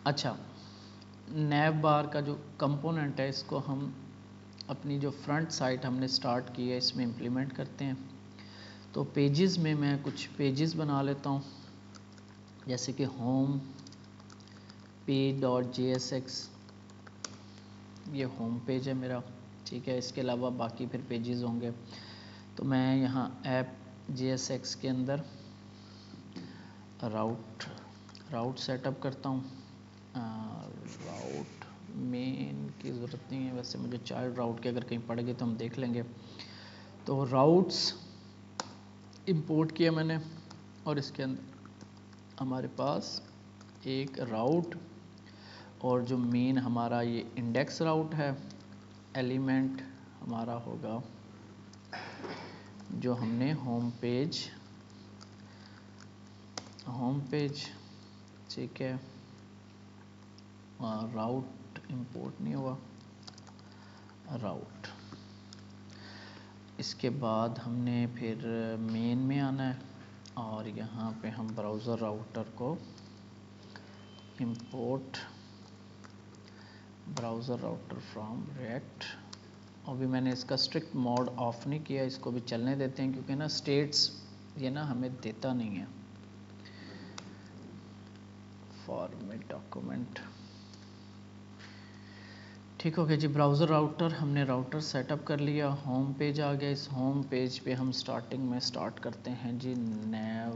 अच्छा, नैव बार का जो कंपोनेंट है इसको हम अपनी जो फ्रंट साइट हमने स्टार्ट की है इसमें इम्प्लीमेंट करते हैं। तो पेजेस में मैं कुछ पेजेस बना लेता हूँ, जैसे कि होम page.jsx, ये होम पेज है मेरा, ठीक है। इसके अलावा बाकी फिर पेजेस होंगे। तो मैं यहाँ ऐप JSX के अंदर राउट सेटअप करता हूँ। राउट मेन की ज़रूरत नहीं है, वैसे मुझे चाइल्ड राउट के अगर कहीं पड़ गए तो हम देख लेंगे। तो राउट्स इंपोर्ट किया मैंने, और इसके अंदर हमारे पास एक राउट, और जो मेन हमारा ये इंडेक्स राउट है, एलिमेंट हमारा होगा जो हमने होम पेज, ठीक है। राउट इंपोर्ट नहीं हुआ, राउट। इसके बाद हमने फिर मेन में आना है, और यहाँ पे हम ब्राउज़र राउटर को import browser router from react. अभी मैंने इसका स्ट्रिक्ट मोड ऑफ नहीं किया, इसको भी चलने देते हैं, क्योंकि ना स्टेट्स ये ना हमें देता नहीं है। फॉर्मेट डॉक्यूमेंट, ठीक हो गया जी। ब्राउज़र राउटर, हमने राउटर सेटअप कर लिया। होम पेज आ गया। इस होम पेज पे हम स्टार्टिंग में स्टार्ट करते हैं जी नैव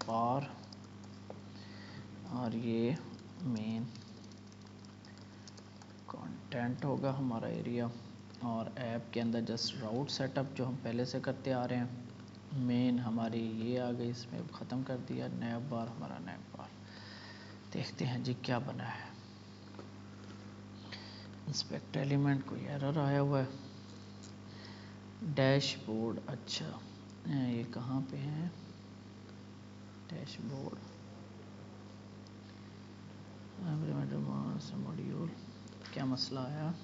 बार, और ये मेन कंटेंट होगा हमारा एरिया, और ऐप के अंदर जस्ट राउट सेटअप जो हम पहले से करते आ रहे हैं। मेन हमारी ये आ गई, इसमें ख़त्म कर दिया। नैव बार, हमारा नैव बार, देखते हैं जी क्या बना है। इंस्पेक्ट एलिमेंट, कोई एरर आया हुआ है। डैशबोर्ड, अच्छा ये कहाँ पे है डैशबोर्ड, मॉड्यूल, क्या मसला आया।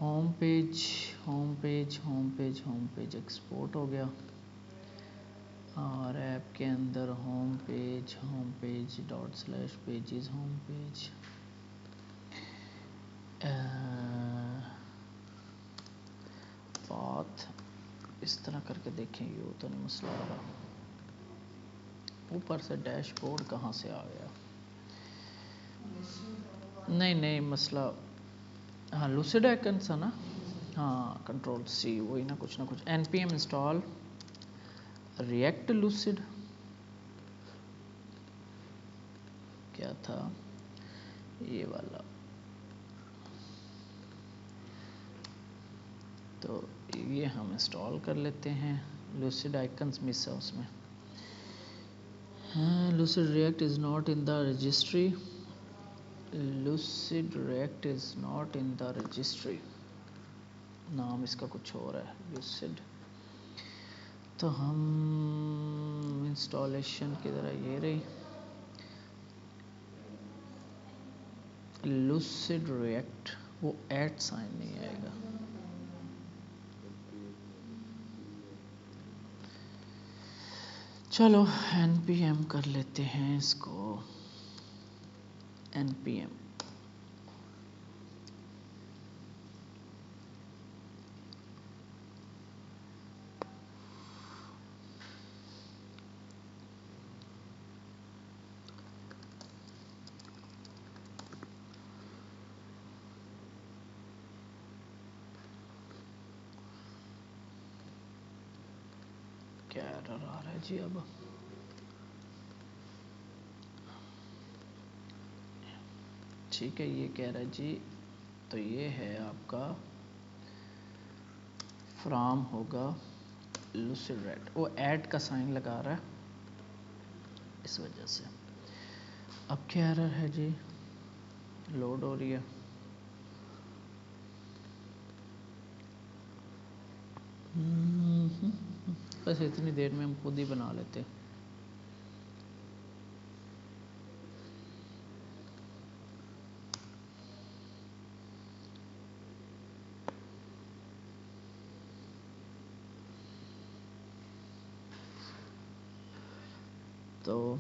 होम पेज एक्सपोर्ट हो गया, और ऐप के अंदर home page dot slash pages home page, path इस तरह करके देखें, ये तो नहीं मसला आ रहा। ऊपर से डैशबोर्ड कहाँ से आ गया, नहीं मसला, हाँ लूसिड आइकन्स है ना, हाँ कंट्रोल C, वही ना कुछ npm इंस्टॉल रिएक्ट लूसिड, क्या था ये वाला। तो ये हम इंस्टॉल कर लेते हैं। लूसिड आइकन्स मिस है उसमें। हाँ, lucid react is not in the registry, lucid react is not in the registry, नाम इसका कुछ और है लूसिड। तो हम इंस्टॉलेशन की तरह ये रही लूसिड रिएक्ट, वो ऐट साइन नहीं आएगा। चलो npm कर लेते हैं इसको, npm क्या एरर आ रहा है जी अब। ठीक है, ये कह रहा है जी, तो ये है आपका फ्राम होगा लूसिड रेड, वो ऐड का साइन लगा रहा है इस वजह से। अब क्या एरर है जी, लोड हो रही है। बस इतनी देर में हम खुद ही बना लेते। तो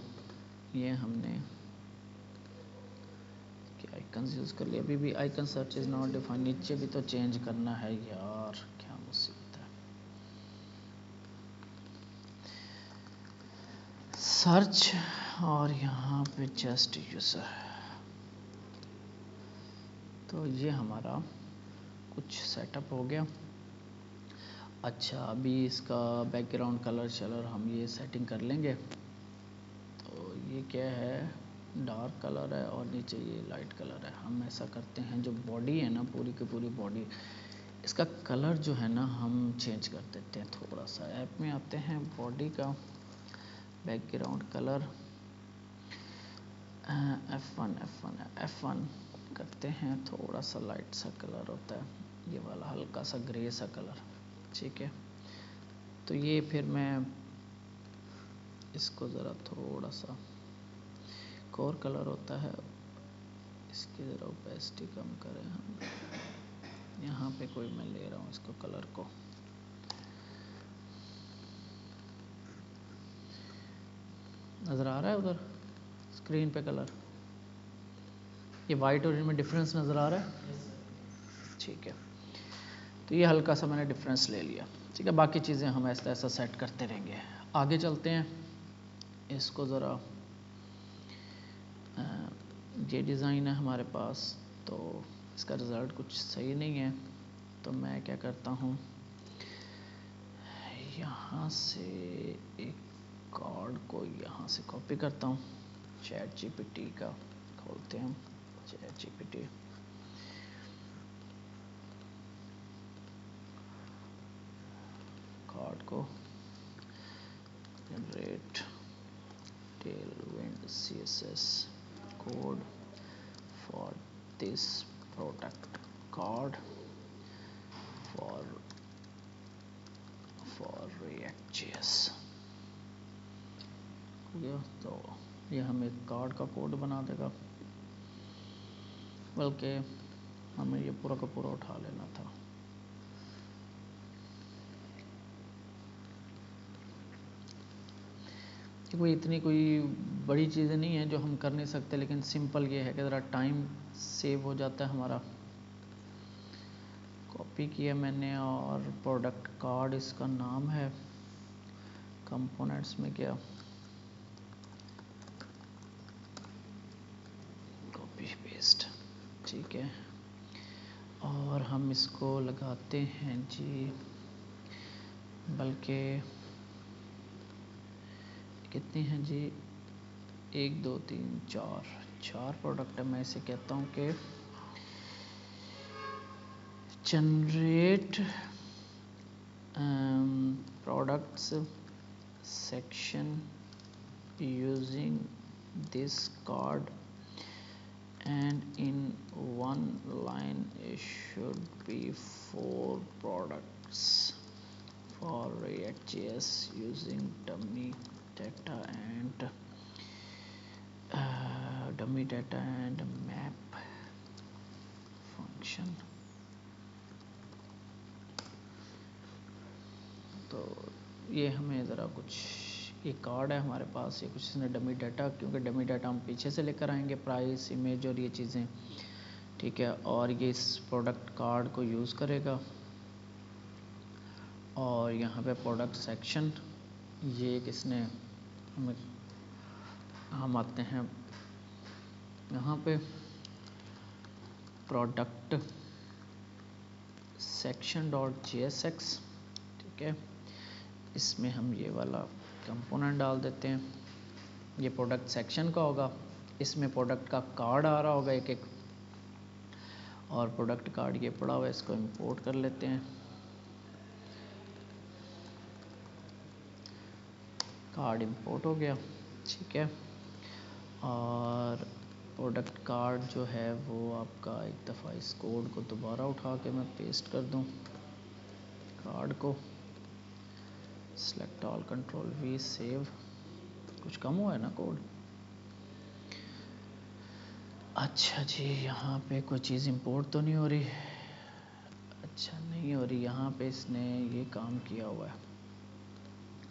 ये हमने आइकन्स यूज़ कर लिया, अभी भी icon search is not defined, नीचे भी तो चेंज करना है यार, क्या मुसीबत है। सर्च और यहाँ पे जस्ट यूज़र, तो ये हमारा कुछ सेटअप हो गया। अच्छा, अभी इसका बैकग्राउंड कलर शलर हम ये सेटिंग कर लेंगे। तो ये क्या है, डार्क कलर है और नीचे ये लाइट कलर है। हम ऐसा करते हैं, जो बॉडी है ना, पूरी की पूरी बॉडी, इसका कलर जो है ना हम चेंज कर देते हैं थोड़ा सा। ऐप में आते हैं, बॉडी का बैकग्राउंड कलर F1 करते हैं, थोड़ा सा लाइट सा कलर होता है, ये वाला हल्का सा ग्रे सा कलर, ठीक है। तो ये फिर मैं इसको ज़रा थोड़ा सा, कोर कलर होता है, इसकी ज़रा ओपेसिटी कम करें हम। यहाँ पे कोई मैं ले रहा हूँ इसको कलर को, नज़र आ रहा है उधर स्क्रीन पे कलर, ये वाइट और इनमें डिफरेंस नज़र आ रहा है, ठीक है। तो ये हल्का सा मैंने डिफरेंस ले लिया, ठीक है। बाकी चीज़ें हम ऐसा ऐसा सेट करते रहेंगे। आगे चलते हैं, इसको ज़रा, ये डिज़ाइन है हमारे पास, तो इसका रिज़ल्ट कुछ सही नहीं है। तो मैं क्या करता हूँ, यहाँ से एक कार्ड को यहाँ से कॉपी करता हूँ, चैट जीपीटी का खोलते हैं, चैट जीपीटी, कार्ड को generate Tailwind CSS code for this product card for React.js। तो ये हमें कार्ड का कोड बना देगा, बल्कि हमें ये पूरा का पूरा उठा लेना था। कोई इतनी कोई बड़ी चीज़ें नहीं है जो हम कर नहीं सकते, लेकिन सिंपल ये है कि ज़रा टाइम सेव हो जाता है हमारा। कॉपी किया मैंने, और प्रोडक्ट कार्ड इसका नाम है, कंपोनेंट्स में क्या, कॉपी पेस्ट, ठीक है। और हम इसको लगाते हैं जी, बल्कि कितने हैं जी, 1 2 3 4 प्रोडक्ट है। मैं इसे कहता हूँ कि generate products section using this card and in one line it should be 4 products for React.js using dummy data and map function। तो ये हमें ज़रा कुछ, ये कार्ड है हमारे पास, ये कुछ इसने डमी डाटा, क्योंकि डमी डाटा हम पीछे से लेकर आएंगे, प्राइस, इमेज और ये चीज़ें, ठीक है। और ये इस प्रोडक्ट कार्ड को यूज़ करेगा। और यहाँ पे प्रोडक्ट सेक्शन, ये किसने हमें, हम आते हैं यहाँ पे प्रोडक्ट section.jsx, ठीक है। इसमें हम ये वाला कंपोनेंट डाल देते हैं, ये प्रोडक्ट सेक्शन का होगा, इसमें प्रोडक्ट का कार्ड आ रहा होगा एक एक, और प्रोडक्ट कार्ड ये पड़ा हुआ है, इसको इंपोर्ट कर लेते हैं। कार्ड इंपोर्ट हो गया, ठीक है। और प्रोडक्ट कार्ड जो है वो आपका, एक दफ़ा इस कोड को दोबारा उठा के मैं पेस्ट कर दूं, कार्ड को select all, control V, save. कुछ कम हुआ है ना कोड, अच्छा जी। यहाँ पे कोई चीज़ इंपोर्ट तो नहीं हो रही, अच्छा नहीं हो रही, यहाँ पे इसने ये काम किया हुआ है,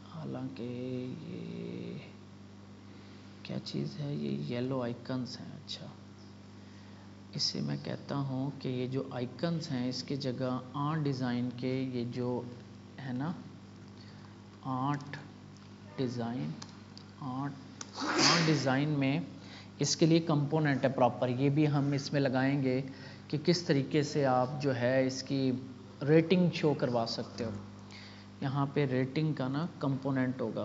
हालांकि ये क्या चीज़ है, ये येलो आइकन्स हैं, अच्छा इसे मैं कहता हूँ कि ये जो आइकन्स हैं इसकी जगह आर्ट डिज़ाइन के ये जो है ना आर्ट डिज़ाइन में इसके लिए कंपोनेंट है प्रॉपर, ये भी हम इसमें लगाएंगे कि किस तरीके से आप जो है इसकी रेटिंग शो करवा सकते हो। यहाँ पे रेटिंग का ना कंपोनेंट होगा,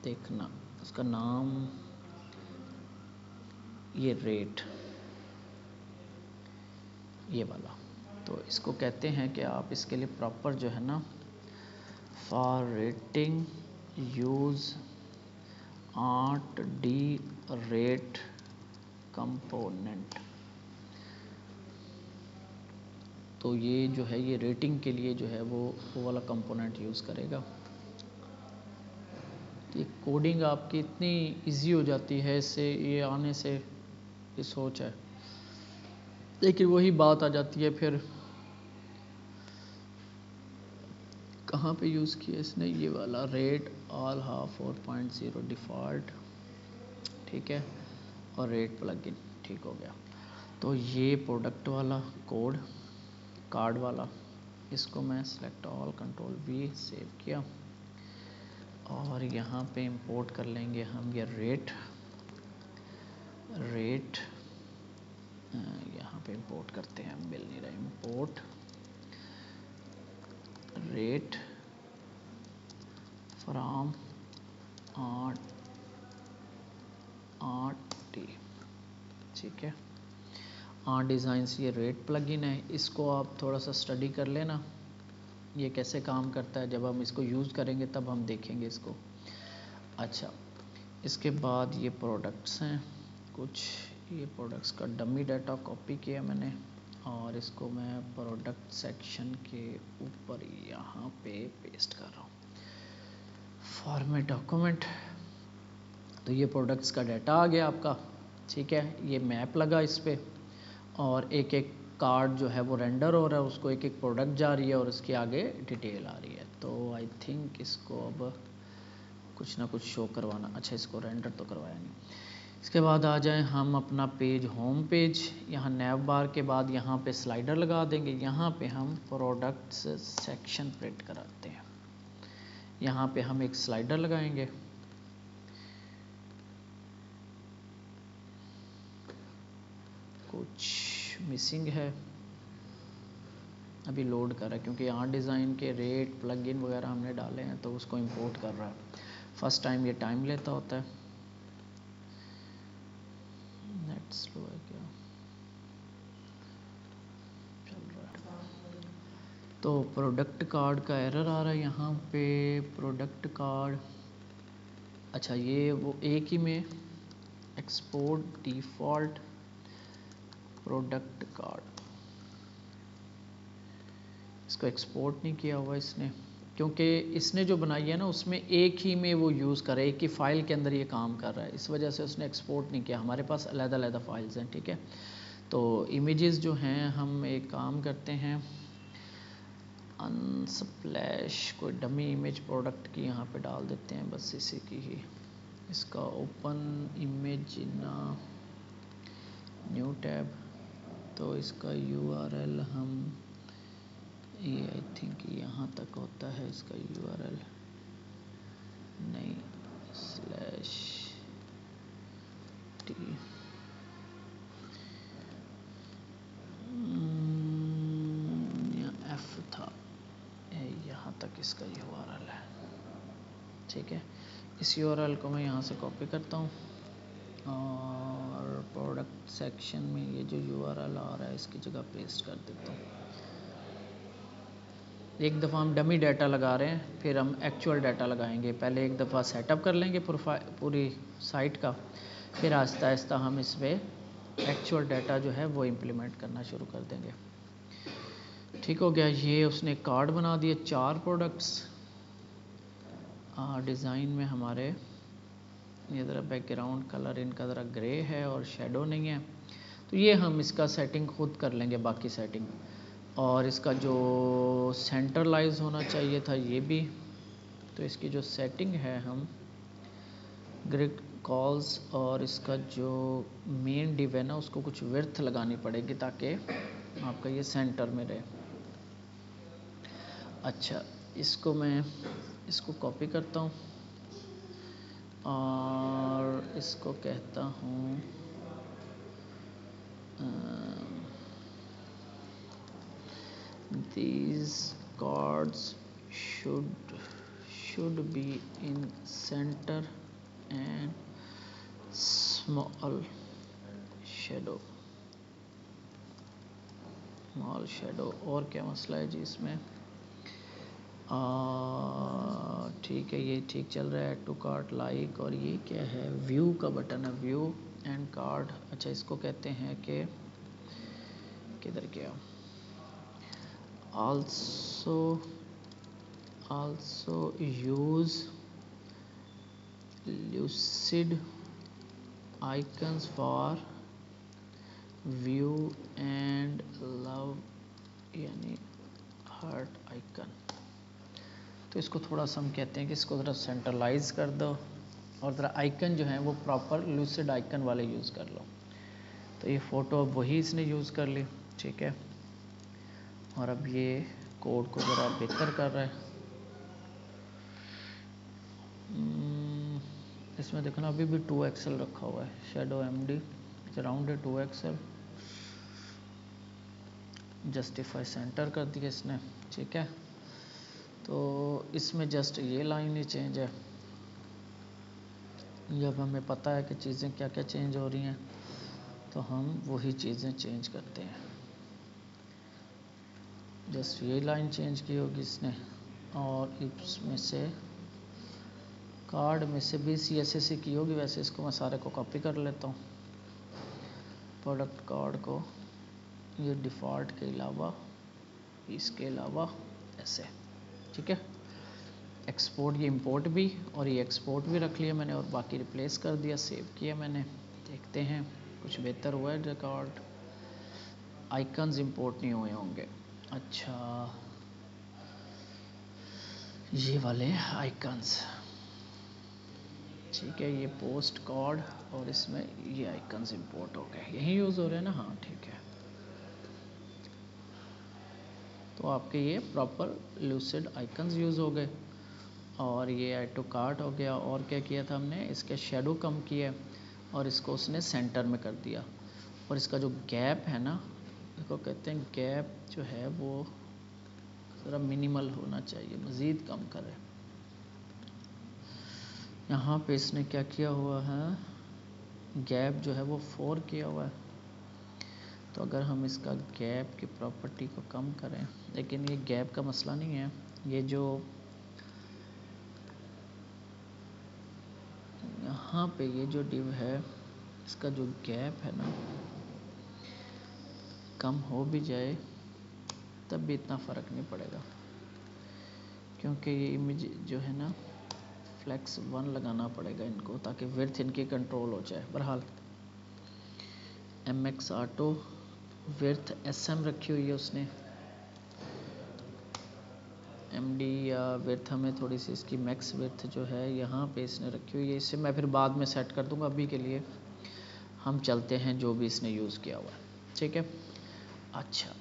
देखना उसका नाम ये रेट, ये वाला। तो इसको कहते हैं कि आप इसके लिए प्रॉपर जो है ना for rating use art D rate component. तो ये जो है ये रेटिंग के लिए जो है वो वाला कंपोनेंट यूज़ करेगा। ये कोडिंग आपकी इतनी इजी हो जाती है इससे, ये आने से ये सोच है, लेकिन वही बात आ जाती है फिर कहाँ पे यूज़ किया इसने, ये वाला रेट ऑल हाफ 4.0 डिफ़ॉल्ट, ठीक है, और रेट प्लगइन, ठीक हो गया। तो ये प्रोडक्ट वाला कोड कार्ड वाला, इसको मैं select all control we save किया और यहाँ पे इंपोर्ट कर लेंगे हम ये रेट यहाँ पे इंपोर्ट करते हैं, मिल नहीं रहा, import rate from art T, ठीक है। आर्ट डिज़ाइंस ये रेट प्लगइन है, इसको आप थोड़ा सा स्टडी कर लेना ये कैसे काम करता है, जब हम इसको यूज़ करेंगे तब हम देखेंगे इसको। अच्छा, इसके बाद ये प्रोडक्ट्स हैं कुछ, ये प्रोडक्ट्स का डमी डाटा कॉपी किया मैंने और इसको मैं प्रोडक्ट सेक्शन के ऊपर यहाँ पे पेस्ट कर रहा हूँ, फॉर्मेट डॉक्यूमेंट। तो ये प्रोडक्ट्स का डाटा आ गया आपका, ठीक है। ये मैप लगा इस पर और एक एक कार्ड जो है वो रेंडर हो रहा है, उसको एक एक प्रोडक्ट जा रही है और उसके आगे डिटेल आ रही है। तो आई थिंक इसको अब कुछ ना कुछ शो करवाना, अच्छा इसको रेंडर तो करवाया नहीं। इसके बाद आ जाएं हम अपना पेज, होम पेज, यहाँ नैव बार के बाद यहाँ पे स्लाइडर लगा देंगे, यहाँ पे हम प्रोडक्ट्स सेक्शन प्रिंट कराते हैं, यहाँ पे हम एक स्लाइडर लगाएंगे। कुछ मिसिंग है, अभी लोड कर रहा है क्योंकि आर्ट डिज़ाइन के रेट प्लगइन वगैरह हमने डाले हैं तो उसको इंपोर्ट कर रहा है। फर्स्ट टाइम ये टाइम लेता होता है, नेट स्लो है क्या चल रहा है। तो प्रोडक्ट कार्ड का एरर आ रहा है यहाँ पे, प्रोडक्ट कार्ड, अच्छा ये वो एक ही में एक्सपोर्ट डिफ़ॉल्ट प्रोडक्ट कार्ड, इसको एक्सपोर्ट नहीं किया हुआ इसने क्योंकि इसने जो बनाई है ना उसमें एक ही में वो यूज़ कर रहा है, एक ही फ़ाइल के अंदर ये काम कर रहा है, इस वजह से उसने एक्सपोर्ट नहीं किया। हमारे पास अलग-अलग फ़ाइल्स हैं, ठीक है। तो इमेजेस जो हैं हम एक काम करते हैं, अनस्प्लैश कोई डमी इमेज प्रोडक्ट की यहाँ पे डाल देते हैं, बस इसी की ही, इसका ओपन इमेज ना न्यू टैब, तो इसका URL हम ये आई थिंक यहाँ तक होता है इसका URL, नहीं स्लैश टी, एफ था, यहाँ तक इसका URL है, ठीक है। इस URL को मैं यहाँ से कॉपी करता हूँ और प्रोडक्ट सेक्शन में ये जो URL आ रहा है इसकी जगह पेस्ट कर देता हूँ। एक दफ़ा हम डमी डाटा लगा रहे हैं, फिर हम एक्चुअल डाटा लगाएंगे। पहले एक दफ़ा सेटअप कर लेंगे पूरी साइट का, फिर आहिस्ता आहिस्ता हम इस पर एक्चुअल डाटा जो है वो इम्प्लीमेंट करना शुरू कर देंगे। ठीक हो गया। ये उसने कार्ड बना दिए 4 प्रोडक्ट्स। डिज़ाइन में हमारे ये ज़रा बैकग्राउंड कलर इनका ज़रा ग्रे है और शेडो नहीं है, तो ये हम इसका सेटिंग खुद कर लेंगे बाकी सेटिंग। और इसका जो सेंटरलाइज होना चाहिए था ये भी, तो इसकी जो सेटिंग है हम ग्रिड कॉल्स और इसका जो मेन डिव है ना उसको कुछ विड्थ लगानी पड़ेगी ताकि आपका ये सेंटर में रहे। अच्छा, इसको कॉपी करता हूँ और इसको कहता हूँ these cards should be in center and small shadow। और क्या मसला है जी इसमें? ठीक है, ये ठीक चल रहा है। ऐड टू कार्ट लाइक, और ये क्या है? व्यू का बटन है, व्यू एंड कार्ड। अच्छा, इसको कहते हैं कि किधर गया? also use lucid icons for view and love यानी हार्ट आइकन। तो इसको थोड़ा सा हम कहते हैं कि इसको ज़रा सेंट्रलाइज कर दो और ज़रा आइकन जो है वो प्रॉपर लूसिड आइकन वाले यूज़ कर लो। तो ये फ़ोटो अब वही इसने यूज़ कर ली, ठीक है। और अब ये कोड को ज़रा बेहतर कर रहा है। इसमें देखना अभी भी 2 एक्सेल रखा हुआ है, शेडो MD राउंड है 2 एक्सेल, जस्टिफाई सेंटर कर दिया इसने, ठीक है। तो इसमें जस्ट ये लाइन ही चेंज है। जब हमें पता है कि चीज़ें क्या क्या चेंज हो रही हैं तो हम वही चीज़ें चेंज करते हैं। जस्ट ये लाइन चेंज की होगी इसने, और इसमें से कार्ड में से भी CSS की होगी। वैसे इसको मैं सारे को कॉपी कर लेता हूँ, प्रोडक्ट कार्ड को, ये डिफ़ॉल्ट के अलावा, इसके अलावा ऐसे, ठीक है। एक्सपोर्ट, ये इंपोर्ट भी और ये एक्सपोर्ट भी रख लिया मैंने और बाकी रिप्लेस कर दिया, सेव किया मैंने। देखते हैं कुछ बेहतर हुआ है। रिकॉर्ड आइकन्स इंपोर्ट नहीं हुए होंगे। अच्छा, ये वाले आइकन्स, ठीक है। ये पोस्ट कार्ड और इसमें ये आइकन्स इंपोर्ट हो गए, यही यूज़ हो रहे हैं ना? हाँ, ठीक है। तो आपके ये प्रॉपर लूसिड आइकन्स यूज़ हो गए और ये ऐड टू कार्ट हो गया। और क्या किया था हमने? इसके शेडो कम किया और इसको उसने सेंटर में कर दिया। और इसका जो गैप है ना, इसको कहते हैं गैप जो है वो ज़रा मिनिमल होना चाहिए, मज़ीद कम करे। यहाँ पे इसने क्या किया हुआ है? गैप जो है वो 4 किया हुआ है। तो अगर हम इसका गैप की प्रॉपर्टी को कम करें, लेकिन ये गैप का मसला नहीं है, ये जो यहाँ पे ये जो डिव है इसका जो गैप है ना, कम हो भी जाए तब भी इतना फ़र्क नहीं पड़ेगा, क्योंकि ये इमेज जो है ना फ्लेक्स 1 लगाना पड़ेगा इनको, ताकि विड्थ इनकी कंट्रोल हो जाए। बहरहाल MX ऑटो विड्थ SM रखी हुई है उसने, MD या विड्थ हमें थोड़ी सी इसकी मैक्स विड्थ जो है यहाँ पे इसने रखी हुई है। इसे मैं फिर बाद में सेट कर दूँगा, अभी के लिए हम चलते हैं जो भी इसने यूज़ किया हुआ है, ठीक है। अच्छा,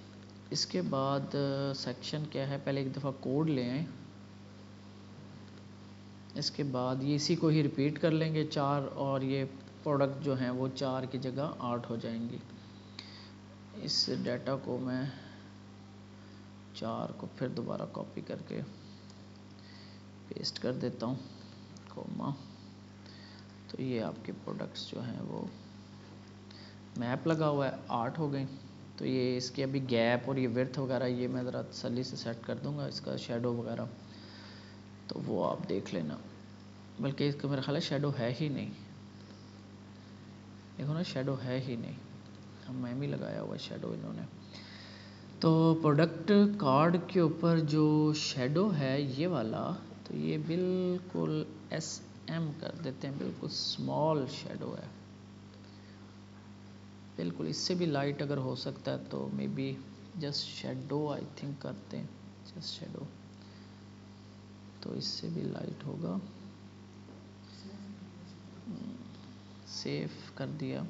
इसके बाद सेक्शन क्या है? पहले एक दफ़ा कोड ले आए, इसके बाद ये इसी को ही रिपीट कर लेंगे 4, और ये प्रोडक्ट जो हैं वो 4 की जगह 8 हो जाएंगी। इस डाटा को मैं 4 को फिर दोबारा कॉपी करके पेस्ट कर देता हूँ, कोमा। तो ये आपके प्रोडक्ट्स जो हैं वो मैप लगा हुआ है, 8 हो गई। तो ये इसके अभी गैप और ये विड्थ वगैरह ये मैं ज़रा तसल्ली से सेट कर दूँगा, इसका शेडो वगैरह तो वो आप देख लेना। बल्कि इसका मेरा ख्याल है शेडो है ही नहीं, देखो ना, शेडो है ही नहीं, हम मैम ही लगाया हुआ शेडो इन्होंने। तो प्रोडक्ट कार्ड के ऊपर जो शेडो है ये वाला, तो ये बिल्कुल SM कर देते हैं, बिल्कुल स्मॉल शेडो है, बिल्कुल। इससे भी लाइट अगर हो सकता है तो may be just shadow I think करते हैं, जस्ट शेडो, तो इससे भी लाइट होगा। सेव कर दिया।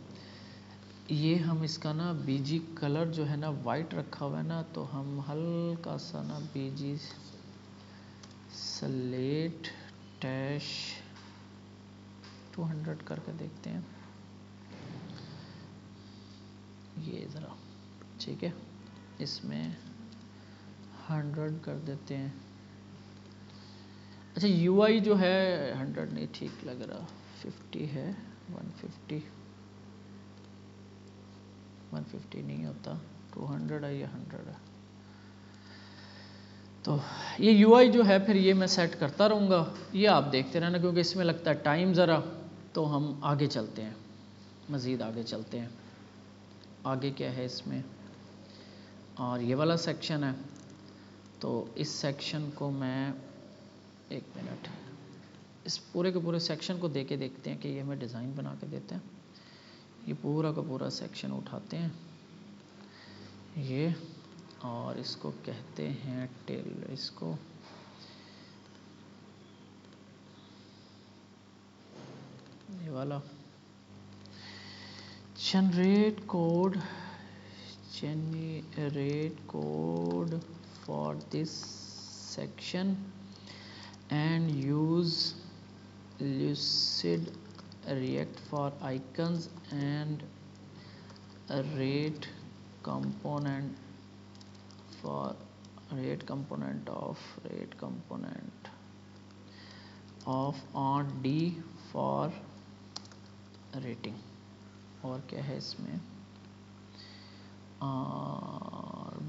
ये हम इसका ना बीजी कलर जो है ना वाइट रखा हुआ है ना, तो हम हल्का सा ना बीजी स्लेट डैश 200 करके देखते हैं, ये ज़रा ठीक है, इसमें 100 कर देते हैं। अच्छा UI जो है 100 नहीं ठीक लग रहा, 50 है, 150 नहीं होता, 200 है या 100 है। तो ये UI जो है फिर ये मैं सेट करता रहूँगा, ये आप देखते रहना क्योंकि इसमें लगता है टाइम ज़रा। तो हम आगे चलते हैं, मज़ीद आगे चलते हैं। आगे क्या है इसमें, और ये वाला सेक्शन है, तो इस सेक्शन को मैं एक मिनट, इस पूरे के पूरे सेक्शन को देके देखते हैं कि ये हमें डिज़ाइन बना के देते हैं। ये पूरा का पूरा सेक्शन उठाते हैं ये, और इसको कहते हैं टेल, इसको ये वाला generate code for this section and use lucid react for icons and a rate component of on D for rating। और क्या है इसमें,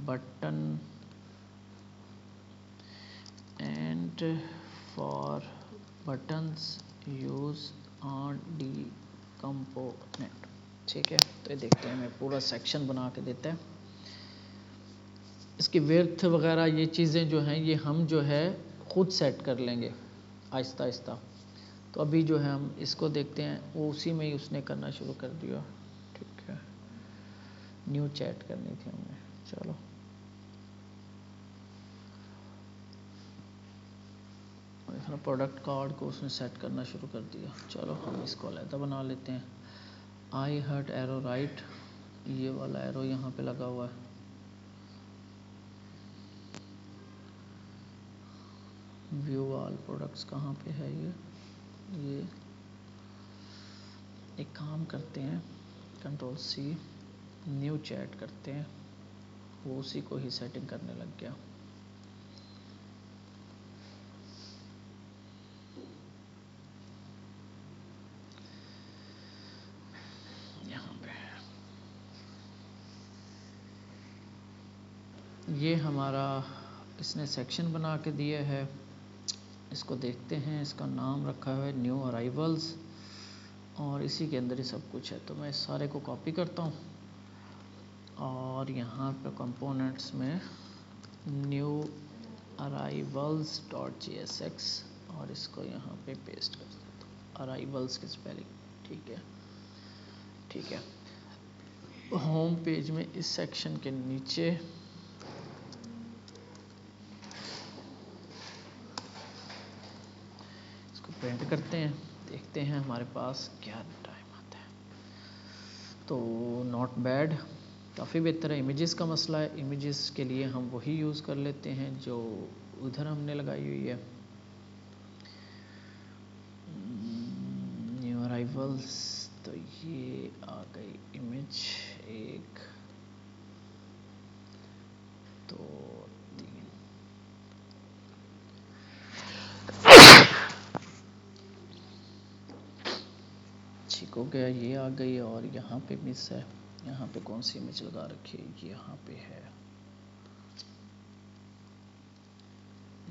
button and for buttons use on D component. ठीक है, तो ये देखते हैं हमें पूरा सेक्शन बना के देता है। इसकी विड्थ वगैरह ये चीज़ें जो हैं ये हम जो है ख़ुद सेट कर लेंगे आहिस्ता आहिस्ता। तो अभी जो है हम इसको देखते हैं, वो उसी में ही उसने करना शुरू कर दिया। ठीक है, न्यू चैट करनी थी हमने, चलो देखना प्रोडक्ट कार्ड को उसने सेट करना शुरू कर दिया। चलो हम इसको अलग बना लेते हैं। आई हर्ट एरो राइट, ये वाला एरो यहाँ पे लगा हुआ है। व्यू ऑल प्रोडक्ट्स कहाँ पे है ये एक काम करते हैं, Ctrl+C, न्यू चैट करते हैं, वो उसी को ही सेटिंग करने लग गया। यहाँ पे ये हमारा इसने सेक्शन बना के दिया है। इसको देखते हैं, इसका नाम रखा है न्यू अराइवल्स, और इसी के अंदर ही सब कुछ है। तो मैं इस सारे को कॉपी करता हूँ और यहाँ पे कंपोनेंट्स में न्यू अराइवल्स .jsx और इसको यहाँ पे पेस्ट कर देता हूँ, अराइवल्स की स्पेलिंग। ठीक है, होम पेज में इस सेक्शन के नीचे इसको प्रिंट करते हैं, देखते हैं हमारे पास क्या टाइम आता है। तो नॉट बैड, काफ़ी बेहतर है। इमेजेस का मसला है, इमेजेस के लिए हम वही यूज़ कर लेते हैं जो उधर हमने लगाई हुई है। न्यू अराइवल्स, तो ये आ गई इमेज 1 2 3, ठीक हो गया, ये आ गई। और यहाँ पे मिस है, यहाँ पे कौन सी इमेज लगा रखी है, ये यहाँ पे है,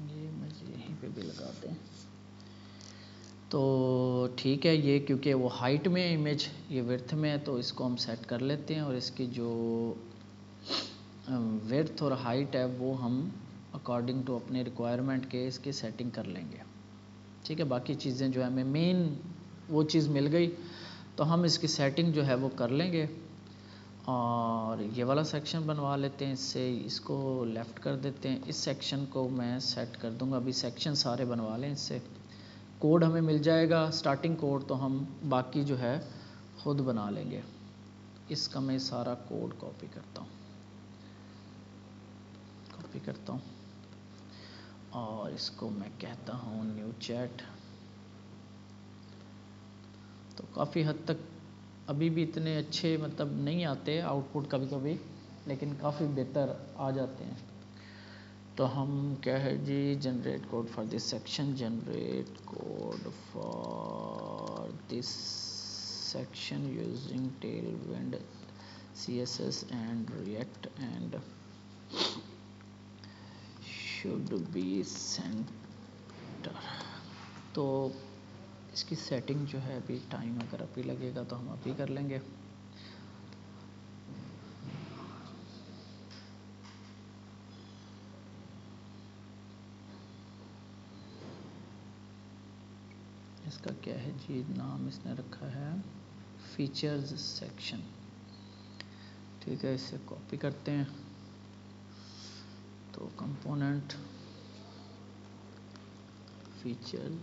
ये इमेज यहीं पे भी लगाते हैं। तो ठीक है, ये क्योंकि वो हाइट में है इमेज, ये विड्थ में है, तो इसको हम सेट कर लेते हैं। और इसकी जो विड्थ और हाइट है वो हम अकॉर्डिंग टू अपने रिक्वायरमेंट के इसकी सेटिंग कर लेंगे। ठीक है, बाकी चीज़ें जो है हमें मेन वो चीज़ मिल गई, तो हम इसकी सेटिंग जो है वो कर लेंगे। और ये वाला सेक्शन बनवा लेते हैं, इससे इसको लेफ़्ट कर देते हैं। इस सेक्शन को मैं सेट कर दूंगा, अभी सेक्शन सारे बनवा लें इससे। कोड हमें मिल जाएगा, स्टार्टिंग कोड, तो हम बाकी जो है खुद बना लेंगे। इसका मैं सारा कोड कॉपी करता हूँ और इसको मैं कहता हूँ न्यू चैट। तो काफ़ी हद तक अभी भी इतने अच्छे मतलब नहीं आते आउटपुट कभी कभी, लेकिन काफ़ी बेहतर आ जाते हैं। तो हम क्या है जी, generate code for this section, generate code for this section using Tailwind CSS and React and should be centre. तो इसकी सेटिंग जो है अभी टाइम अगर अभी लगेगा तो हम अभी कर लेंगे। इसका क्या है जी, नाम इसने रखा है फीचर्स सेक्शन। ठीक है, इसे कॉपी करते हैं। तो component feature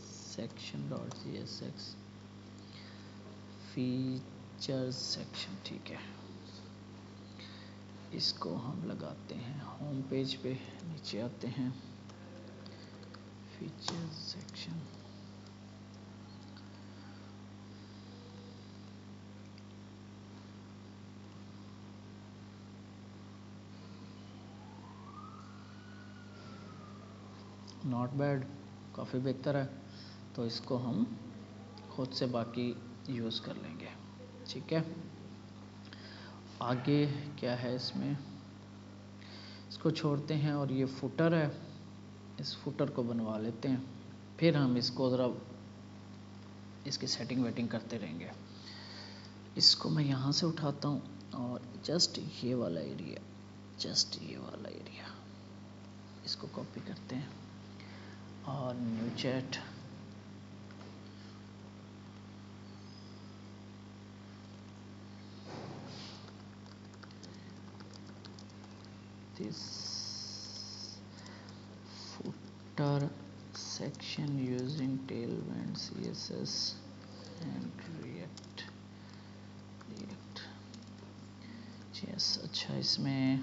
section dot CSS features section. ठीक है, इसको हम लगाते हैं होम पेज पे, नीचे आते हैं फीचर्स सेक्शन। नॉट बैड, काफ़ी बेहतर है। तो इसको हम खुद से बाकी यूज़ कर लेंगे। ठीक है, आगे क्या है इसमें, इसको छोड़ते हैं और ये फुटर है, इस फुटर को बनवा लेते हैं। फिर हम इसको ज़रा इसकी सेटिंग वेटिंग करते रहेंगे। इसको मैं यहाँ से उठाता हूँ और जस्ट ये वाला एरिया इसको कॉपी करते हैं और new chat, this footer section using tailwind CSS and react। yes, अच्छा, इसमें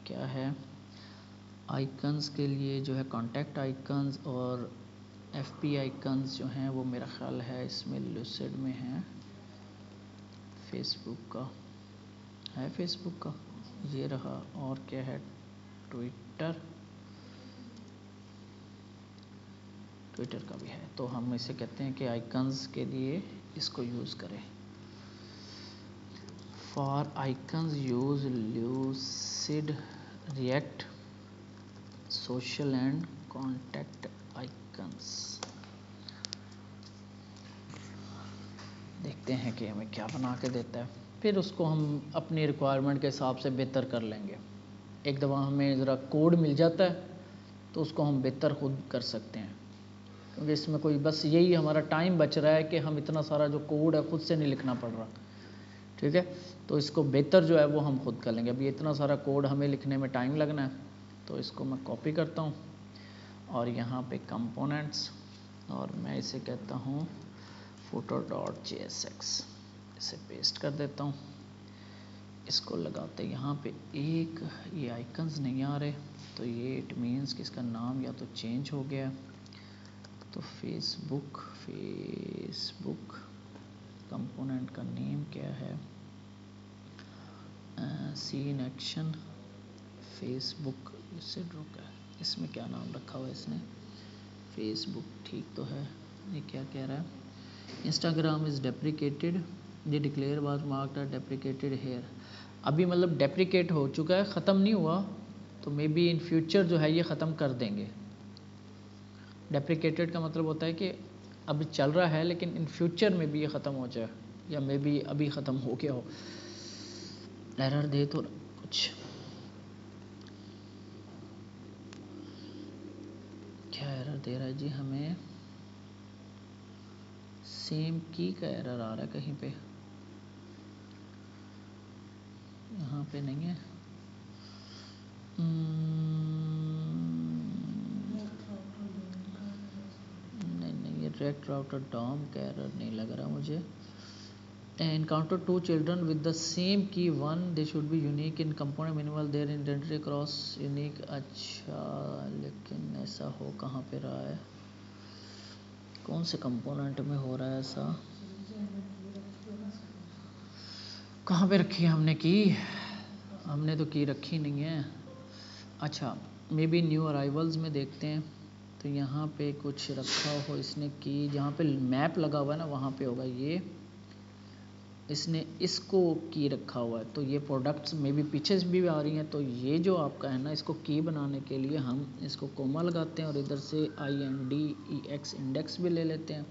क्या है, आइकन्स के लिए जो है कॉन्टैक्ट आइकन्स और FP आइकन्स जो हैं वो मेरा ख्याल है इसमें लूसिड में है, फेसबुक का ये रहा। और क्या है, ट्विटर का भी है। तो हम इसे कहते हैं कि आइकन्स के लिए इसको यूज़ करें। For icons use lucid react social and contact icons. देखते हैं कि हमें क्या बना के देता है, फिर उसको हम अपनी रिक्वायरमेंट के हिसाब से बेहतर कर लेंगे। एक दफ़ा हमें ज़रा कोड मिल जाता है तो उसको हम बेहतर खुद कर सकते हैं, क्योंकि इसमें कोई बस यही हमारा टाइम बच रहा है कि हम इतना सारा जो कोड है खुद से नहीं लिखना पड़ रहा। ठीक है, तो इसको बेहतर जो है वो हम खुद कर लेंगे। अभी इतना सारा कोड हमें लिखने में टाइम लगना है, तो इसको मैं कॉपी करता हूँ और यहाँ पे कंपोनेंट्स, और मैं इसे कहता हूँ footer.jsx, इसे पेस्ट कर देता हूँ। इसको लगाते यहाँ पे एक ये आइकन्स नहीं आ रहे, तो ये इट मीन्स कि इसका नाम या तो चेंज हो गया। तो फेसबुक कंपोनेंट का नेम क्या है, सीन एक्शन फेसबुक, इससे ड्रॉ का है। इसमें क्या नाम रखा हुआ है इसने, फेसबुक, ठीक तो है। ये क्या कह रहा है, इंस्टाग्राम इज़ डेप्रिकेटेड, ये declare was marked deprecated here. अभी मतलब डेप्रिकेट हो चुका है, ख़त्म नहीं हुआ, तो मे बी इन फ्यूचर जो है ये ख़त्म कर देंगे। डेप्रिकेटेड का मतलब होता है कि अभी चल रहा है लेकिन इन फ्यूचर में भी ये ख़त्म हो जाए, या मे बी अभी ख़त्म हो गया हो। एरर दे तो कुछ, क्या एरर दे रहा है जी हमें, सेम की का एरर आ रहा है कहीं पे, यहाँ पे नहीं है। नहीं, ये कॉन्टैक्ट राउटर डॉम का एरर नहीं लग रहा मुझे। Encounter two children with the same key, one they should be unique in component, minimal their identity cross unique। अच्छा लेकिन ऐसा हो कहाँ पे रहा है, कौन से कंपोनेंट में हो रहा है ऐसा, कहाँ पे रखी है हमने की, हमने तो की रखी नहीं है। अच्छा मे बी न्यू अराइवल्स में देखते हैं, तो यहाँ पे कुछ रखा हो इसने की, जहाँ पे मैप लगा हुआ है ना वहाँ पे होगा ये, इसने इसको की रखा हुआ है। तो ये प्रोडक्ट्स में भी पीछे से भी आ रही हैं, तो ये जो आपका है ना, इसको की बनाने के लिए हम इसको कोमा लगाते हैं और इधर से INDEX इंडेक्स भी ले लेते हैं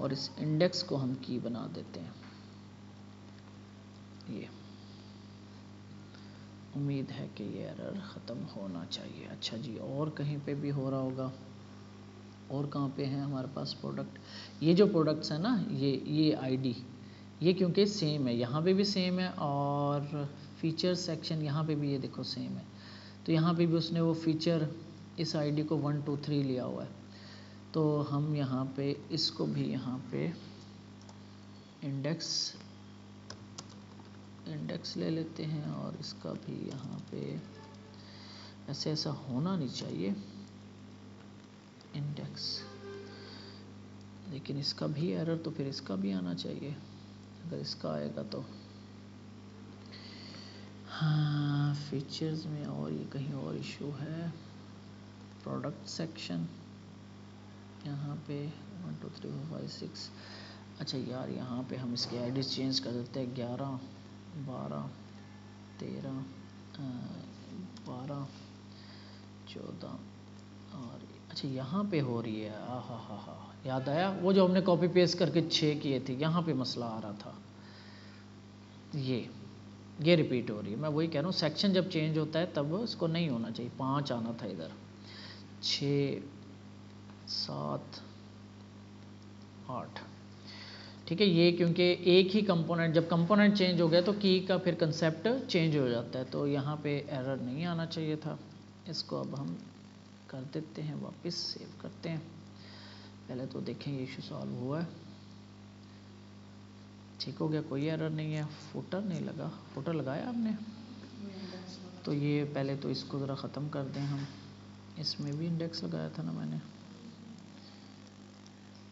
और इस इंडेक्स को हम की बना देते हैं। ये उम्मीद है कि ये एरर ख़त्म होना चाहिए। अच्छा जी, और कहीं पे भी हो रहा होगा, और कहाँ पे है हमारे पास प्रोडक्ट, ये जो प्रोडक्ट्स है ना, ये ID ये क्योंकि सेम है, यहाँ पे भी सेम है और फीचर सेक्शन यहाँ पे भी ये देखो सेम है, तो यहाँ पे भी उसने वो फीचर इस ID को 1 2 3 लिया हुआ है। तो हम यहाँ पे इसको भी यहाँ पे इंडेक्स ले लेते हैं और इसका भी यहाँ पे ऐसा होना नहीं चाहिए इंडेक्स, लेकिन इसका भी एरर तो फिर इसका भी आना चाहिए, अगर इसका आएगा तो हाँ फीचर्स में, और ये कहीं और इशू है। प्रोडक्ट सेक्शन यहाँ पे 1 2 3 4 5 6, अच्छा यार यहाँ पे हम इसके आईडी चेंज कर देते हैं, 11 12 13 12 14 और अच्छा यहाँ पे हो रही है, हा याद आया वो जो हमने कॉपी पेस्ट करके 6 किए थे, यहाँ पे मसला आ रहा था, ये रिपीट हो रही है। मैं वही कह रहा हूँ, सेक्शन जब चेंज होता है तब इसको नहीं होना चाहिए, 5 आना था इधर, 6 7 8, ठीक है। ये क्योंकि एक ही कंपोनेंट, जब कंपोनेंट चेंज हो गया तो की का फिर कंसेप्ट चेंज हो जाता है, तो यहाँ पे एरर नहीं आना चाहिए था। इसको अब हम कर देते हैं, वापस सेव करते हैं, पहले तो देखें ये इशू सॉल्व हुआ है, ठीक हो गया, कोई एरर नहीं है। फुटर नहीं लगा, फुटर लगाया आपने, तो ये पहले तो इसको ज़रा ख़त्म कर दें हम, इसमें भी इंडेक्स लगाया था ना मैंने,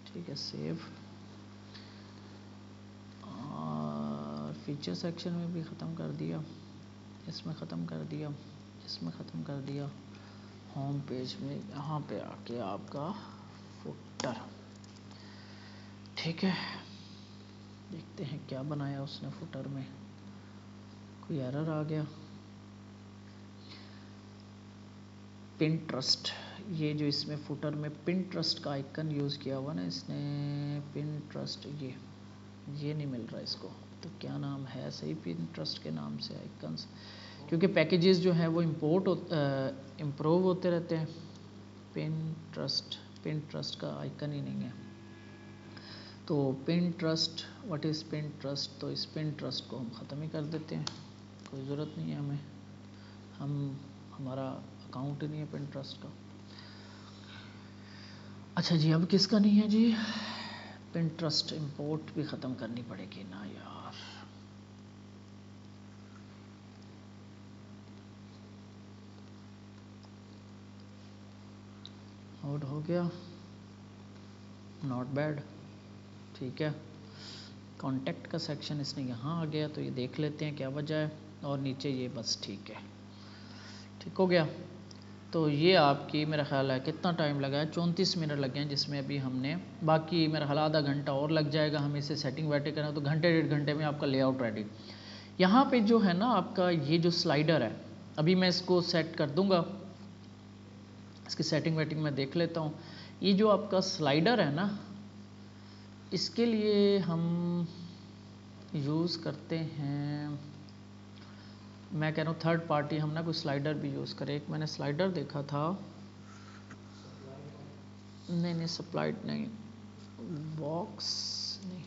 ठीक है सेव, और फीचर सेक्शन में भी ख़त्म कर दिया, इसमें ख़त्म कर दिया, इसमें ख़त्म कर दिया, होम पेज में यहाँ पे आके आपका फुटर, ठीक है। देखते हैं क्या बनाया उसने फुटर में, कोई एरर आ गया। पिंटरेस्ट, ये जो इसमें फुटर में पिंटरेस्ट का आइकन यूज़ किया हुआ ना इसने, पिंटरेस्ट ये नहीं मिल रहा इसको, तो क्या नाम है सही पिंटरेस्ट के नाम से आइकन्स, क्योंकि पैकेजेस जो हैं वो इम्प्रूव होते रहते हैं। पिंटरेस्ट का आइकन ही नहीं है, तो पिंटरेस्ट, व्हाट इज़ पिंटरेस्ट, तो इस पिंटरेस्ट को हम ख़त्म ही कर देते हैं, कोई ज़रूरत नहीं है हमें, हमारा अकाउंट ही नहीं है पिंटरेस्ट का। अच्छा जी, अब किसका नहीं है जी, पिंटरेस्ट इंपोर्ट भी ख़त्म करनी पड़ेगी ना यार, आउट हो गया, नॉट बैड, ठीक है। कॉन्टैक्ट का सेक्शन इसने यहाँ आ गया, तो ये देख लेते हैं क्या वजह है, और नीचे ये बस ठीक है, ठीक हो गया। तो ये आपकी मेरा ख्याल है कितना टाइम लगा है, 34 मिनट लगे हैं, जिसमें अभी हमने बाकी मेरा ख्याल आधा घंटा और लग जाएगा हमें इसे सेटिंग वैटिंग करना, तो घंटे 1.5 घंटे में आपका लेआउट रेडी। यहाँ पे जो है ना आपका ये जो स्लाइडर है, अभी मैं इसको सेट कर दूंगा, इसकी सेटिंग वेटिंग मैं देख लेता हूँ। ये जो आपका स्लाइडर है ना, इसके लिए हम यूज़ करते हैं, मैं कह रहा हूँ थर्ड पार्टी हम ना कोई स्लाइडर भी यूज़ करें। एक मैंने स्लाइडर देखा था, नहीं सप्लाइड नहीं, बॉक्स नहीं,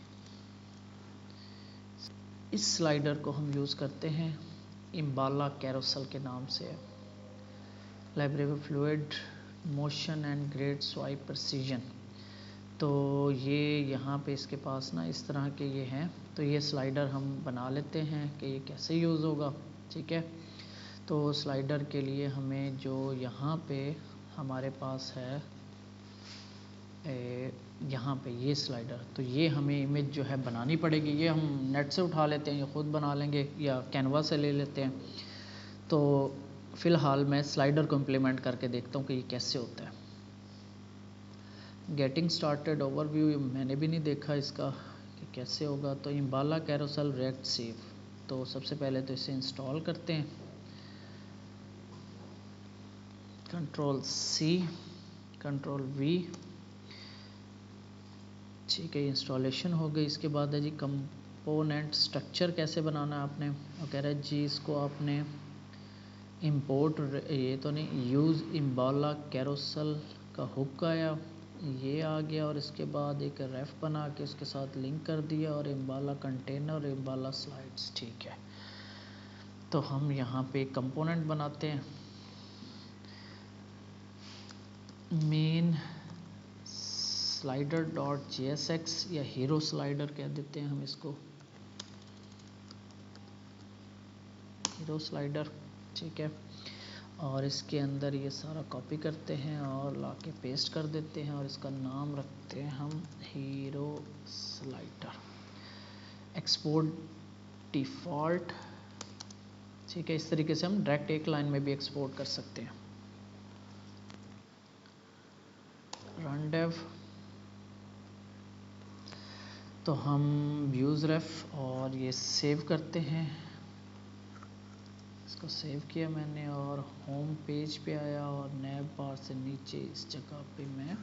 इस स्लाइडर को हम यूज़ करते हैं इम्बाला कैरोसल के नाम से, library fluid motion and grade swipe precision, तो ये यहाँ पे इसके पास ना इस तरह के ये हैं, तो ये स्लाइडर हम बना लेते हैं कि ये कैसे यूज़ होगा। ठीक है, तो स्लाइडर के लिए हमें जो यहाँ पे हमारे पास है यहाँ पे ये स्लाइडर, तो ये हमें इमेज जो है बनानी पड़ेगी। ये हम नेट से उठा लेते हैं या ख़ुद बना लेंगे या कैनवा से ले लेते हैं। तो फ़िलहाल मैं स्लाइडर को इम्प्लीमेंट करके देखता हूँ कि ये कैसे होता है। गेटिंग स्टार्टेड ओवरव्यू, मैंने भी नहीं देखा इसका कि कैसे होगा। तो इम्बाला कैरोसेल रिएक्ट सेव, तो सबसे पहले तो इसे इंस्टॉल करते हैं, कंट्रोल सी कंट्रोल वी। ठीक है, इंस्टॉलेशन हो गई। इसके बाद है जी कंपोनेंट स्ट्रक्चर कैसे बनाना है आपने, और कह रहा है जी इसको आपने इंपोर्ट, ये तो नहीं, यूज़ इम्बाला कैरोसेल का हुक आया, ये आ गया, और इसके बाद एक रेफ बना के उसके साथ लिंक कर दिया, और इम्बाला कंटेनर, इम्बाला स्लाइड्स। ठीक है, तो हम यहाँ पे कंपोनेंट बनाते हैं, मेन स्लाइडर डॉट JSX या हीरो स्लाइडर कह देते हैं हम इसको, हीरो स्लाइडर। ठीक है, और इसके अंदर ये सारा कॉपी करते हैं और लाके पेस्ट कर देते हैं, और इसका नाम रखते हैं हम हीरो स्लाइडर, एक्सपोर्ट डिफ़ॉल्ट। ठीक है, इस तरीके से हम डायरेक्ट एक लाइन में भी एक्सपोर्ट कर सकते हैं। रन डेव, तो हम व्यूज़ रेफ और ये सेव करते हैं, इसको सेव किया मैंने और होम पेज पे आया, और नैब बार से नीचे इस जगह पे मैं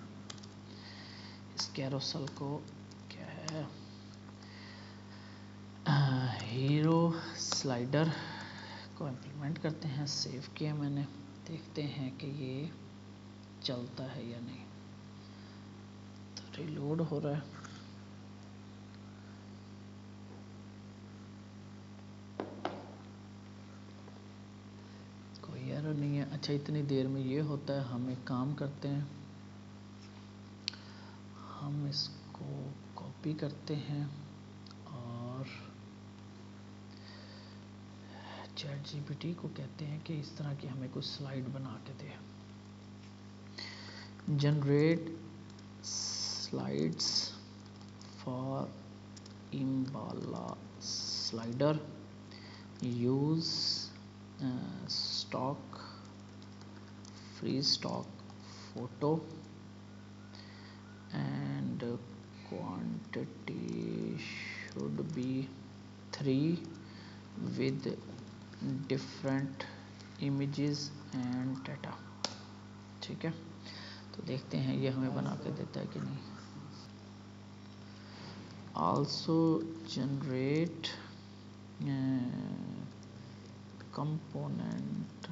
इस कैरोसेल को क्या है हीरो स्लाइडर को इम्प्लीमेंट करते हैं। सेव किया मैंने, देखते हैं कि ये चलता है या नहीं। तो रिलोड हो रहा है, कोई एरर नहीं है। अच्छा, इतनी देर में ये होता है। हम एक काम करते हैं, हम इसको कॉपी करते हैं और ChatGPT को कहते हैं कि इस तरह की हमें कुछ स्लाइड बना के दे। Generate slides for Imbala slider, use stock free stock photo and quantity should be 3 with different images and data। ठीक है, तो देखते हैं ये हमें बना के देता है कि नहीं। also generate component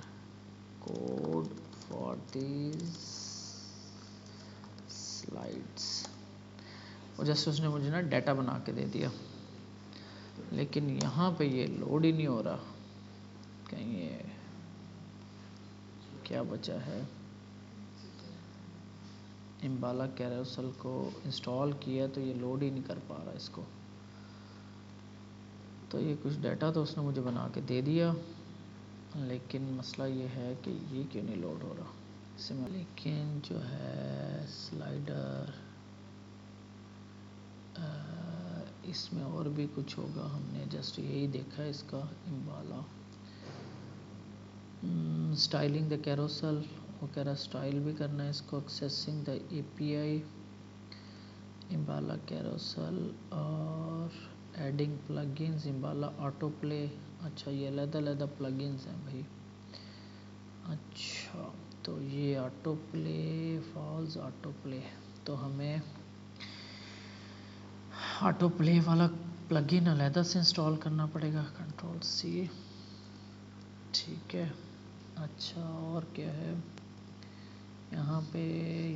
code for these slides, और जैसे उसने मुझे ना डाटा बना के दे दिया, लेकिन यहाँ पे ये लोड ही नहीं हो रहा। कहीं ये क्या बचा है, इम्बाला कैरोसेल को इंस्टॉल किया तो ये लोड ही नहीं कर पा रहा इसको। तो ये कुछ डाटा तो उसने मुझे बना के दे दिया, लेकिन मसला ये है कि ये क्यों नहीं लोड हो रहा इसमें। लेकिन जो है स्लाइडर, इसमें और भी कुछ होगा, हमने जस्ट यही देखा है इसका। इम्बाला स्टाइलिंग द कैरोसेल, वो कह रहा स्टाइल भी करना है इसको। Accessing the API Embla carousel, और adding plugins Embla autoplay. अच्छा, ये अलग-अलग प्लगइन्स हैं भाई। अच्छा, तो ये autoplay, false autoplay, तो हमें ऑटो प्ले वाला प्लगइन अलहदा से इंस्टॉल करना पड़ेगा। Control C। ठीक है, अच्छा, और क्या है यहाँ पे,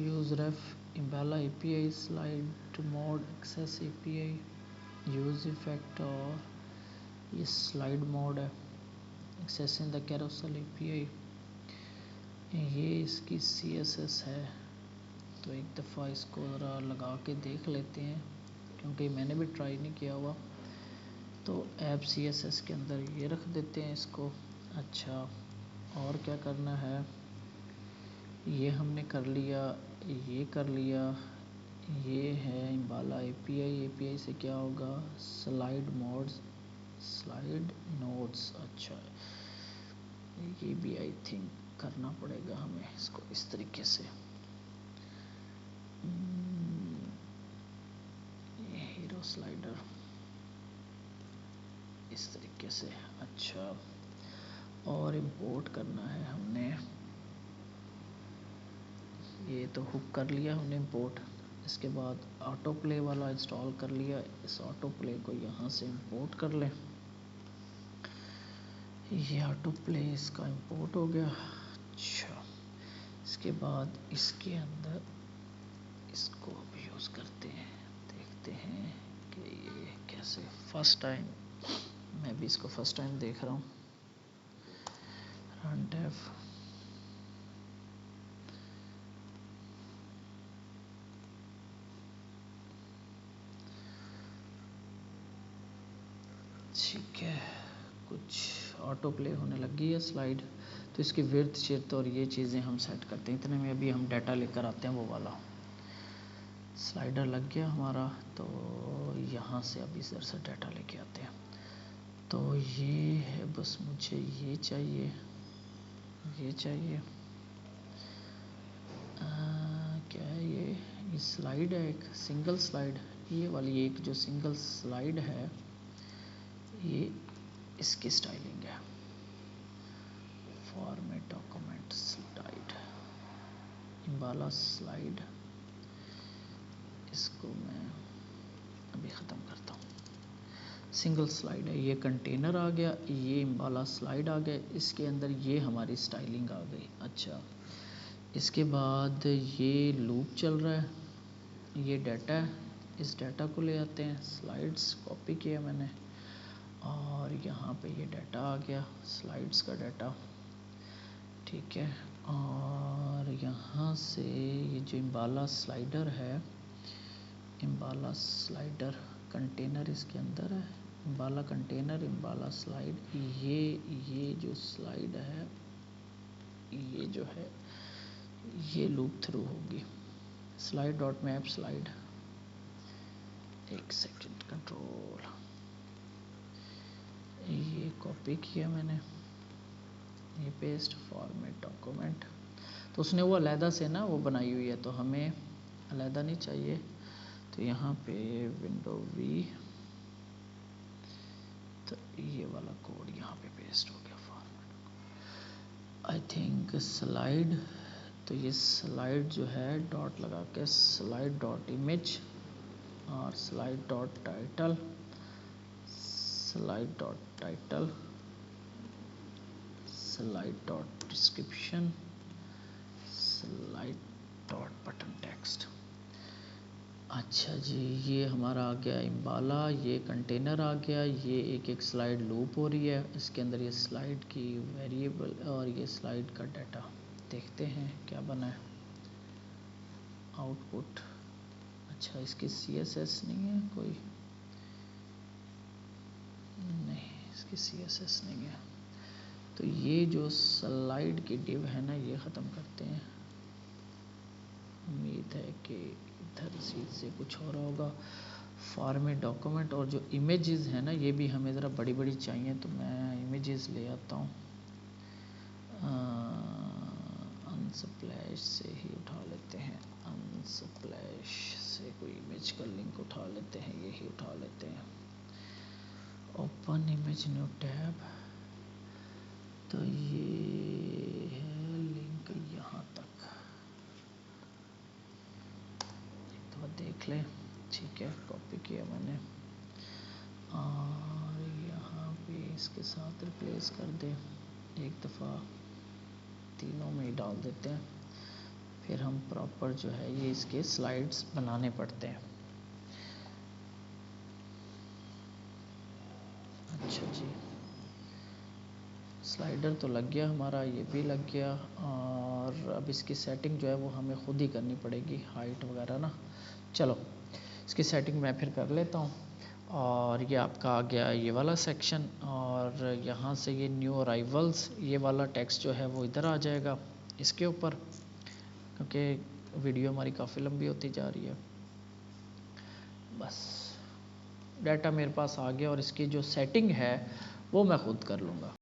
use ref Embla API slide mode access API use effect, और ये स्लाइड मोड है। एक्सेसिंग द कैरोसेल API, ये इसकी CSS है। तो एक दफ़ा इसको ज़रा लगा के देख लेते हैं, क्योंकि मैंने भी ट्राई नहीं किया हुआ। तो ऐप CSS के अंदर ये रख देते हैं इसको। अच्छा, और क्या करना है, ये हमने कर लिया, ये कर लिया। ये है इम्बाला API से क्या होगा, स्लाइड मोड्स, स्लाइड नोड्स। अच्छा, ये भी आई थिंक करना पड़ेगा हमें इसको इस तरीके से। ये हीरो स्लाइडर इस तरीके से। अच्छा, और इंपोर्ट करना है हमने, ये तो हुक कर लिया हमने इंपोर्ट। इसके बाद ऑटो प्ले वाला इंस्टॉल कर लिया, इस ऑटो प्ले को यहाँ से इंपोर्ट कर लें। ये ऑटो प्ले इसका इंपोर्ट हो गया। अच्छा, इसके बाद इसके अंदर इसको भी यूज़ करते हैं, देखते हैं कि ये कैसे। फर्स्ट टाइम मैं भी इसको फर्स्ट टाइम देख रहा हूँ। रन डेव, ठीक है, कुछ ऑटो प्ले होने लगी है स्लाइड। तो इसकी विड्थ शेड्थ और ये चीज़ें हम सेट करते हैं। इतने में अभी हम डाटा लेकर आते हैं, वो वाला स्लाइडर लग गया हमारा। तो यहाँ से अभी इधर से डाटा लेके आते हैं। तो ये है, बस मुझे ये चाहिए, ये चाहिए। क्या है ये स्लाइड है, एक सिंगल स्लाइड। ये वाली एक जो सिंगल स्लाइड है, ये इसकी स्टाइलिंग है। Format document slide, Imbala slide. इसको मैं अभी ख़त्म करता हूँ। सिंगल स्लाइड है, ये कंटेनर आ गया, ये इम्बाला स्लाइड आ गया, इसके अंदर ये हमारी स्टाइलिंग आ गई। अच्छा, इसके बाद ये लूप चल रहा है, ये डाटा है, इस डाटा को ले आते हैं। स्लाइड्स कॉपी किया मैंने, और यहाँ पे ये डाटा आ गया, स्लाइड्स का डाटा, ठीक है। और यहाँ से ये जो इम्बाला स्लाइडर है, इम्बाला स्लाइडर कंटेनर इसके अंदर है, इम्बाला कंटेनर, इम्बाला स्लाइड। ये जो स्लाइड है, ये जो है, ये लूप थ्रू होगी। स्लाइड डॉट मैप स्लाइड, एक सेकंड, कंट्रोल, ये कॉपी किया मैंने, ये पेस्ट, फॉर्मेट डॉक्यूमेंट। तो उसने वो अलहदा से ना वो बनाई हुई है, तो हमें अलहदा नहीं चाहिए। तो यहाँ पे विंडो V, तो ये वाला कोड यहाँ पे पेस्ट हो गया। फॉर्मेट आई थिंक स्लाइड, तो ये स्लाइड जो है डॉट लगा के स्लाइड डॉट इमेज, और slide dot title, slide dot title, slide dot description, slide dot button text. अच्छा जी, ये हमारा आ गया इम्बाला, ये कंटेनर आ गया, ये एक एक स्लाइड लूप हो रही है, इसके अंदर ये स्लाइड की वेरिएबल और ये स्लाइड का डाटा। देखते हैं क्या बना है आउटपुट। अच्छा, इसकी CSS नहीं है कोई, नहीं इसकी CSS नहीं है। तो ये जो स्लाइड की डिव है ना, ये ख़त्म करते हैं। उम्मीद है कि इधर सीट से कुछ हो रहा होगा। फॉर्मेट डॉक्यूमेंट, और जो इमेजेस है ना, ये भी हमें ज़रा बड़ी बड़ी चाहिए, तो मैं इमेजेस ले आता हूँ। अनस्प्लैश से ही उठा लेते हैं, अनस्प्लैश से कोई इमेज का लिंक उठा लेते हैं, यही उठा लेते हैं। ओपन इमेज न्यू टैब, तो ये है लिंक यहाँ तक, एक दफ़ा देख लें। ठीक है, कॉपी किया मैंने, और यहाँ पे इसके साथ रिप्लेस कर दें। एक दफ़ा तीनों में ही डाल देते हैं, फिर हम प्रॉपर जो है ये इसके स्लाइड्स बनाने पड़ते हैं। अच्छा जी, स्लाइडर तो लग गया हमारा, ये भी लग गया। और अब इसकी सेटिंग जो है वो हमें खुद ही करनी पड़ेगी, हाइट वगैरह ना। चलो इसकी सेटिंग मैं फिर कर लेता हूँ। और ये आपका आ गया ये वाला सेक्शन, और यहाँ से ये न्यू अराइवल्स ये वाला टेक्स्ट जो है वो इधर आ जाएगा इसके ऊपर, क्योंकि वीडियो हमारी काफ़ी लंबी होती जा रही है। बस डाटा मेरे पास आ गया, और इसकी जो सेटिंग है वो मैं खुद कर लूँगा।